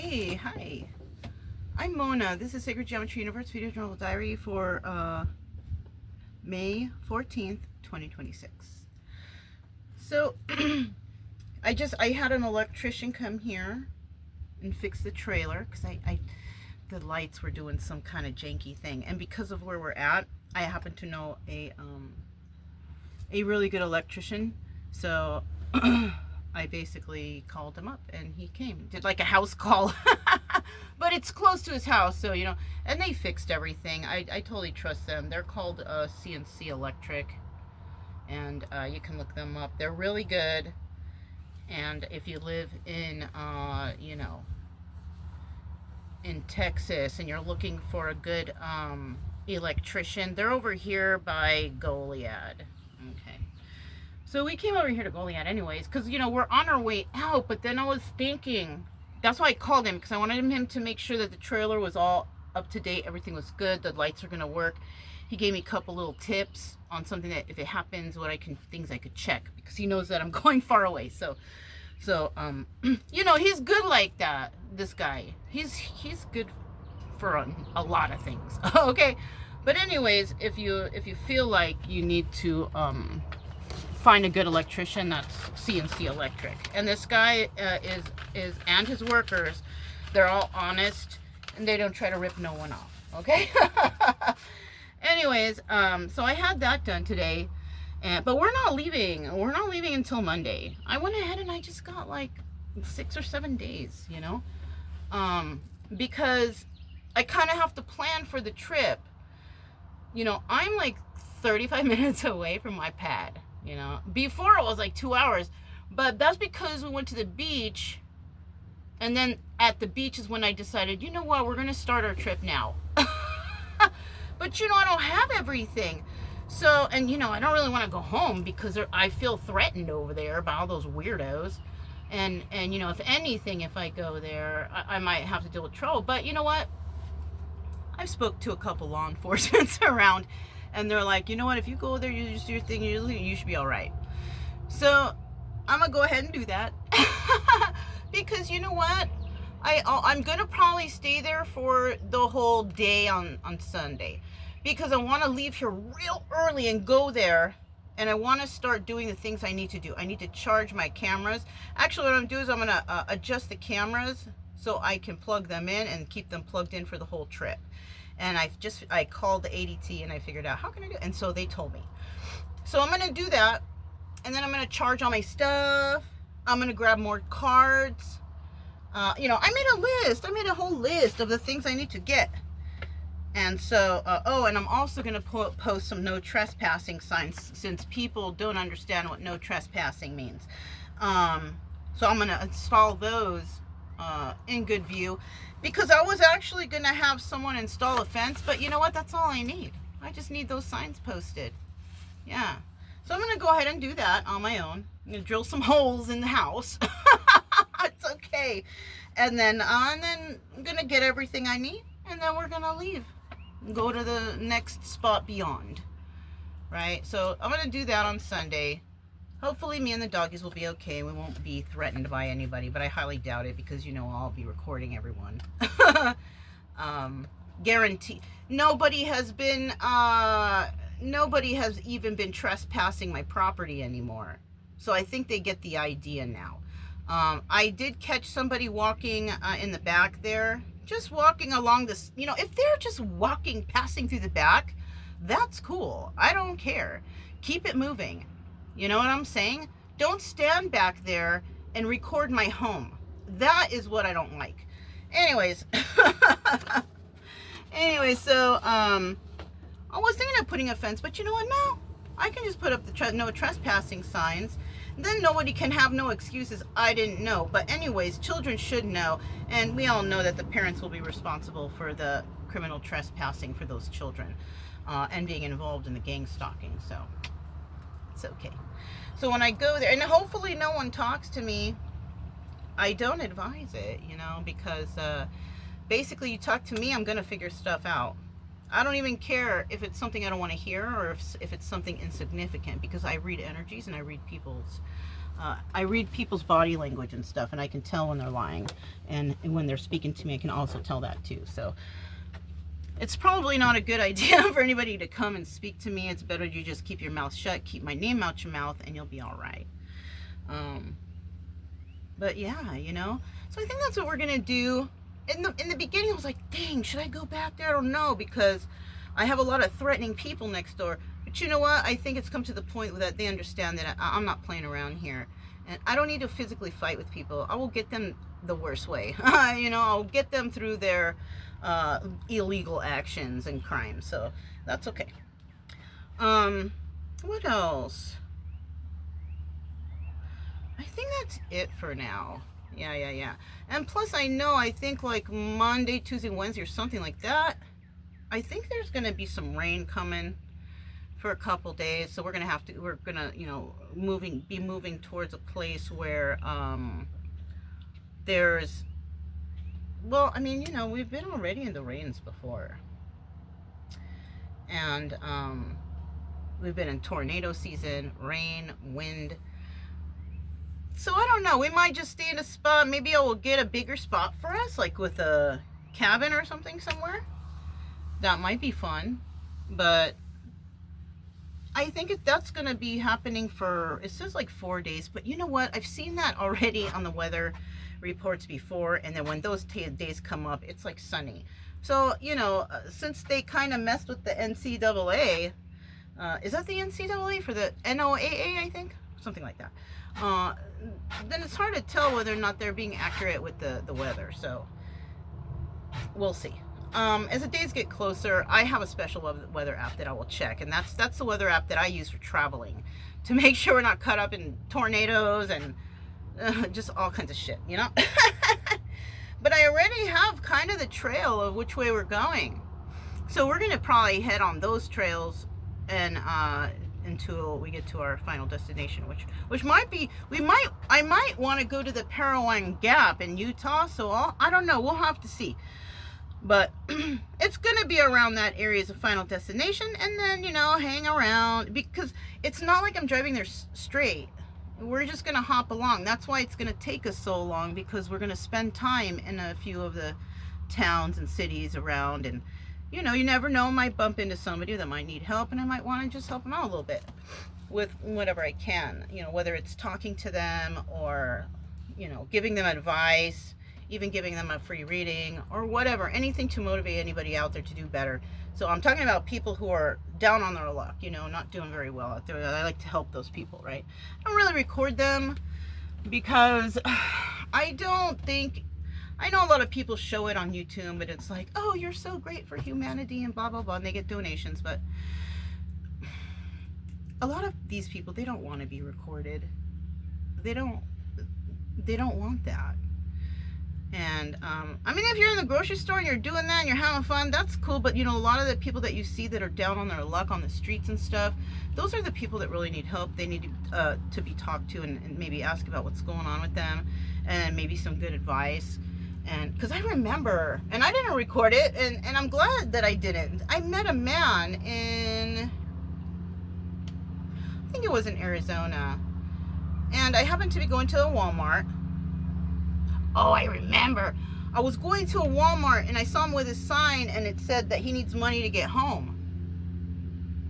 Hey, hi. I'm Mona. This is Sacred Geometry Universe Video Journal Diary for May 14th, 2026. So, I had an electrician come here and fix the trailer because the lights were doing some kind of janky thing, and because of where we're at, I happen to know a really good electrician. So I basically called him up and he came, did like a house call. But it's close to his house, so you know, and they fixed everything. I totally trust them. They're called CNC Electric, and you can look them up. They're really good. And if you live in you know, in Texas and you're looking for a good electrician, they're over here by Goliad. Okay, so we came over here to Goliad anyways because, you know, we're on our way out. But then I was thinking, that's why I called him, because I wanted him to make sure that the trailer was all up to date, everything was good, the lights are gonna work. He gave me a couple little tips on something that if it happens, things I could check, because he knows that I'm going far away. So you know, he's good like that. This guy, he's good for a lot of things. Okay, but anyways, if you feel like you need to find a good electrician, that's CNC Electric. And this guy is and his workers, they're all honest and they don't try to rip no one off. Okay. Anyways, so I had that done today. But we're not leaving until Monday. I went ahead and I just got like 6 or 7 days, you know, because I kind of have to plan for the trip. You know, I'm like 35 minutes away from my pad. You know, before it was like 2 hours, but that's because we went to the beach, and then at the beach is when I decided, you know what, we're gonna start our trip now. But you know, I don't have everything. So, and you know, I don't really want to go home because I feel threatened over there by all those weirdos. And you know, if anything, if I go there, I might have to deal with trouble. But you know what? I've spoke to a couple law enforcement around, and they're like, you know what? If you go there, you just do your thing, you should be all right. So I'm gonna go ahead and do that. Because you know what? I'm gonna probably stay there for the whole day on Sunday, because I want to leave here real early and go there, and I want to start doing the things I need to do. I need to charge my cameras. Actually, what I'm doing is I'm going to adjust the cameras so I can plug them in and keep them plugged in for the whole trip. And I called the ADT and I figured out how can I do it, and so they told me. So I'm going to do that, and then I'm going to charge all my stuff. I'm going to grab more cards. You know, I made a whole list of the things I need to get. And so, oh, and I'm also going to post some no trespassing signs, since people don't understand what no trespassing means. So I'm going to install those in good view, because I was actually going to have someone install a fence, but you know what? That's all I need. I just need those signs posted. Yeah. So I'm going to go ahead and do that on my own. I'm going to drill some holes in the house. It's okay. And then I'm going to get everything I need, and then we're going to leave. Go to the next spot beyond, right? So I'm going to do that on Sunday. Hopefully me and the doggies will be okay. We won't be threatened by anybody, but I highly doubt it, because you know I'll be recording everyone. Guarantee. Nobody has even been trespassing my property anymore. So I think they get the idea now. I did catch somebody walking in the back there, just walking along this, you know, if they're just walking, passing through the back, that's cool. I don't care. Keep it moving. You know what I'm saying? Don't stand back there and record my home. That is what I don't like. Anyways, so I was thinking of putting a fence, but you know what? No, I can just put up the no trespassing signs. Then nobody can have no excuses. I didn't know. But anyways, children should know, and we all know that the parents will be responsible for the criminal trespassing for those children, and being involved in the gang stalking. So it's okay. So when I go there, and hopefully no one talks to me, I don't advise it, you know, because basically you talk to me, I'm gonna figure stuff out. I don't even care if it's something I don't want to hear, or if it's something insignificant, because I read energies and I read people's I read people's body language and stuff, and I can tell when they're lying, and when they're speaking to me, I can also tell that too. So it's probably not a good idea for anybody to come and speak to me. It's better you just keep your mouth shut, keep my name out your mouth, and you'll be all right. But yeah, you know, so I think that's what we're gonna do. In the beginning, I was like, dang, should I go back there? I don't know, because I have a lot of threatening people next door. But you know what? I think it's come to the point that they understand that I'm not playing around here. And I don't need to physically fight with people. I will get them the worst way. You know, I'll get them through their illegal actions and crimes. So that's okay. What else? I think that's it for now. Yeah. And plus, I think like Monday, Tuesday, Wednesday, or something like that, I think there's going to be some rain coming for a couple days. So we're going to, you know, be moving towards a place where there's, well, I mean, you know, we've been already in the rains before. And we've been in tornado season, rain, wind. So I don't know, we might just stay in a spot. Maybe I will get a bigger spot for us, like with a cabin or something somewhere. That might be fun. But I think that's going to be happening for, it says like 4 days. But you know what? I've seen that already on the weather reports before. And then when those days come up, it's like sunny. So, you know, since they kind of messed with the NCAA, is that the NCAA for the NOAA, I think? Something like that. Then it's hard to tell whether or not they're being accurate with the weather. So we'll see. As the days get closer, I have a special weather app that I will check, and that's the weather app that I use for traveling, to make sure we're not caught up in tornadoes and just all kinds of shit, you know. But I already have kind of the trail of which way we're going, so we're gonna probably head on those trails and until we get to our final destination, which might be, I might want to go to the Parowan Gap in Utah. So I don't know, we'll have to see. But it's gonna be around that area as a final destination, and then, you know, hang around, because it's not like I'm driving there straight. We're just gonna hop along. That's why it's gonna take us so long, because we're gonna spend time in a few of the towns and cities around. And you know, you never know, I might bump into somebody that might need help, and I might want to just help them out a little bit with whatever I can, you know, whether it's talking to them or, you know, giving them advice, even giving them a free reading or whatever, anything to motivate anybody out there to do better. So I'm talking about people who are down on their luck, you know, not doing very well out there. I like to help those people, right? I don't really record them because I know a lot of people show it on YouTube, but it's like, oh, you're so great for humanity and blah, blah, blah, and they get donations. But a lot of these people, they don't want to be recorded. They don't want that. And, I mean, if you're in the grocery store and you're doing that and you're having fun, that's cool. But, you know, a lot of the people that you see that are down on their luck on the streets and stuff, those are the people that really need help. They need to be talked to and maybe ask about what's going on with them, and maybe some good advice. And because I remember, and I didn't record it, and I'm glad that I didn't. I met a man in, I think it was in Arizona, and I happened to be going to a Walmart. Oh, I remember. I was going to a Walmart, and I saw him with a sign, and it said that he needs money to get home.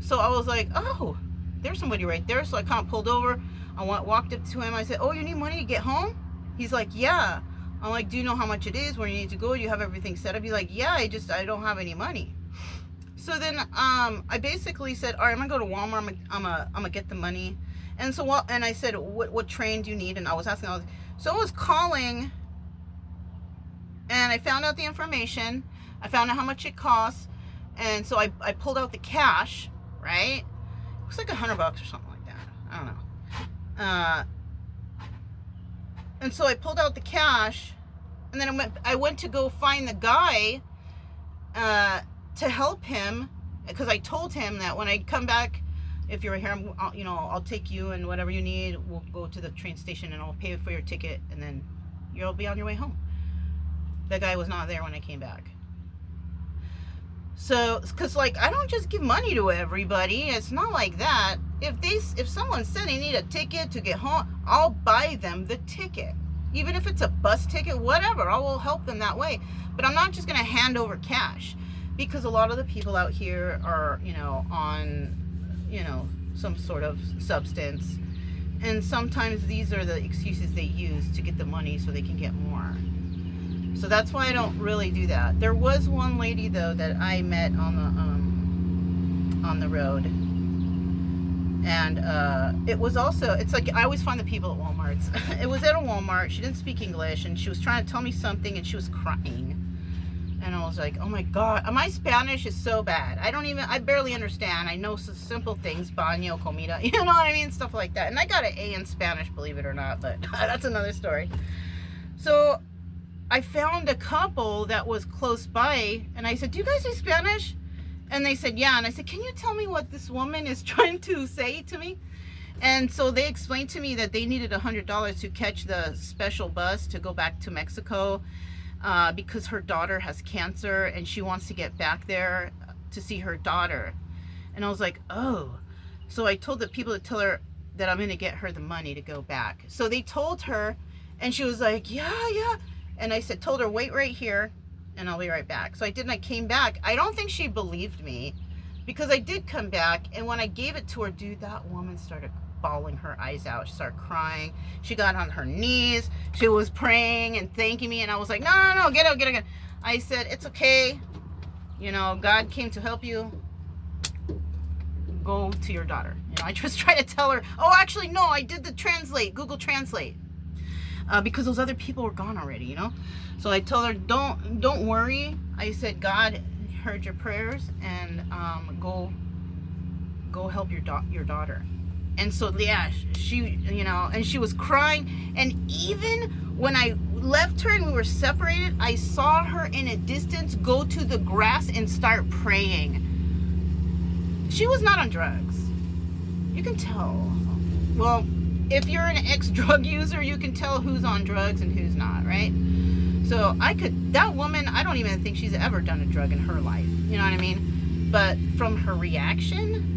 So I was like, oh, there's somebody right there. So I kind of pulled over. I walked up to him. I said, oh, you need money to get home? He's like, yeah. I'm like, do you know how much it is, where you need to go? Do you have everything set up? He's like, yeah, I don't have any money. So then I basically said, all right, I'm gonna go to Walmart. I'm gonna get the money. And so and I said, what train do you need? And I was asking, so I was calling, and I found out the information. I found out how much it costs, and so I pulled out the cash. Right? It was like $100 or something like that. I don't know. And so I pulled out the cash, and then I went to go find the guy to help him, because I told him that when I come back, if you're here, I'll take you and whatever you need. We'll go to the train station and I'll pay for your ticket, and then you'll be on your way home. The guy was not there when I came back. So, because like, I don't just give money to everybody. It's not like that. if someone said they need a ticket to get home, I'll buy them the ticket. Even if it's a bus ticket, whatever, I will help them that way. But I'm not just going to hand over cash, because a lot of the people out here are, on, some sort of substance. And sometimes these are the excuses they use to get the money so they can get more. So that's why I don't really do that. There was one lady, though, that I met on the road. And it was also, it's like, I always find the people at Walmart's. It was at a Walmart. She didn't speak English, and she was trying to tell me something, and she was crying. And I was like, oh my God, my Spanish is so bad. I barely understand. I know some simple things, baño, comida, you know what I mean? Stuff like that. And I got an A in Spanish, believe it or not, but that's another story. So I found a couple that was close by, and I said, do you guys speak Spanish? And they said, yeah. And I said, can you tell me what this woman is trying to say to me? And so they explained to me that they needed $100 to catch the special bus to go back to Mexico, because her daughter has cancer and she wants to get back there to see her daughter. And I was like, oh. So I told the people to tell her that I'm going to get her the money to go back. So they told her, and she was like, yeah. And I told her, wait right here, and I'll be right back. So I did, and I came back. I don't think she believed me, because I did come back, and when I gave it to her, dude, that woman started bawling her eyes out. She started crying. She got on her knees. She was praying and thanking me, and I was like, no, get out. I said, it's okay. God came to help you. Go to your daughter. I just tried to tell her, oh, actually, no, I did the Google Translate. Because those other people were gone already, So I told her, don't worry. I said, God heard your prayers, and go help your daughter. And so, yeah, she, and she was crying. And even when I left her and we were separated, I saw her in a distance go to the grass and start praying. She was not on drugs. You can tell. Well, if you're an ex-drug user, you can tell who's on drugs and who's not, right? So that woman, I don't even think she's ever done a drug in her life. You know what I mean? But from her reaction,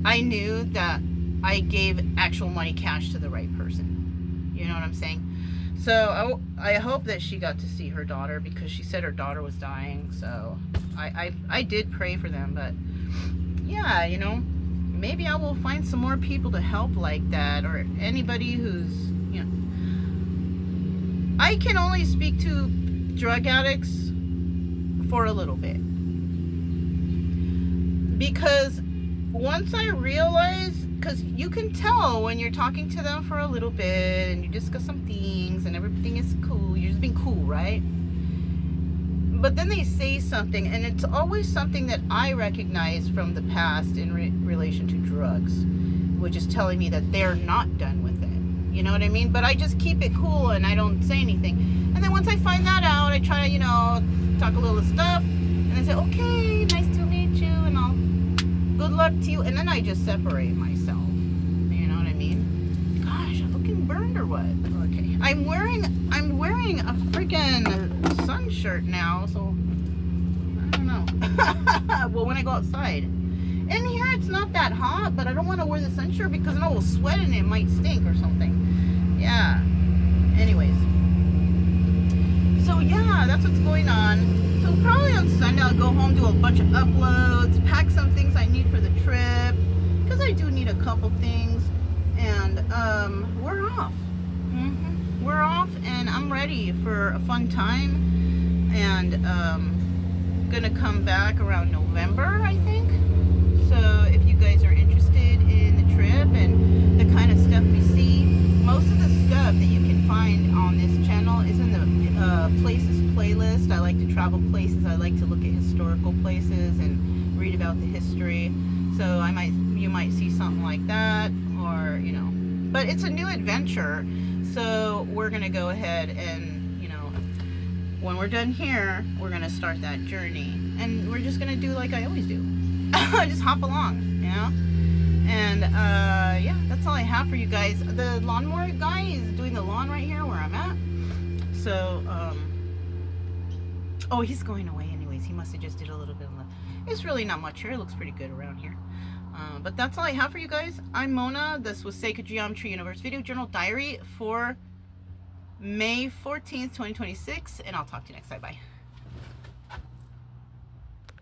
I knew that I gave actual money cash to the right person. You know what I'm saying? So I hope that she got to see her daughter, because she said her daughter was dying. So I did pray for them. But yeah, maybe I will find some more people to help like that, or anybody who's, I can only speak to drug addicts for a little bit. Because once I realized, because you can tell when you're talking to them for a little bit and you discuss some things and everything is cool, you're just being cool, right? But then they say something, and it's always something that I recognize from the past in relation to drugs, which is telling me that they're not done with it. You know what I mean? But I just keep it cool and I don't say anything. And then once I find that out, I try to, talk a little stuff, and I say, okay, nice to meet you, and good luck to you. And then I just separate myself. You know what I mean? Gosh, I'm looking burned or what? Okay. I'm wearing a freaking sun shirt now, so I don't know. Well, when I go outside. In here it's not that hot, but I don't want to wear the sun shirt because then I will sweat and it might stink or something. Yeah. Anyways. So yeah, that's what's going on. So probably on Sunday I'll go home, do a bunch of uploads, pack some things I need for the trip, because I do need a couple things, and we're off. We're off, and I'm ready for a fun time, and gonna come back around November, I think. So if you guys are interested in the trip and the kind of stuff we see, most of the stuff that you can find on this channel is in the places playlist. I like to travel places. I like to look at historical places and read about the history. So you might see something like that, or but it's a new adventure. So we're gonna go ahead and when we're done here, we're gonna start that journey, and we're just gonna do like I always do. Just hop along, and yeah, that's all I have for you guys. The lawnmower guy is doing the lawn right here where I'm at, so oh, he's going away anyways. He must have just did a little bit of it's really not much here. It looks pretty good around here, But that's all I have for you guys. I'm Mona. This was Sacred Geometry Universe Video Journal Diary for May 14th, 2026. And I'll talk to you next time. Bye.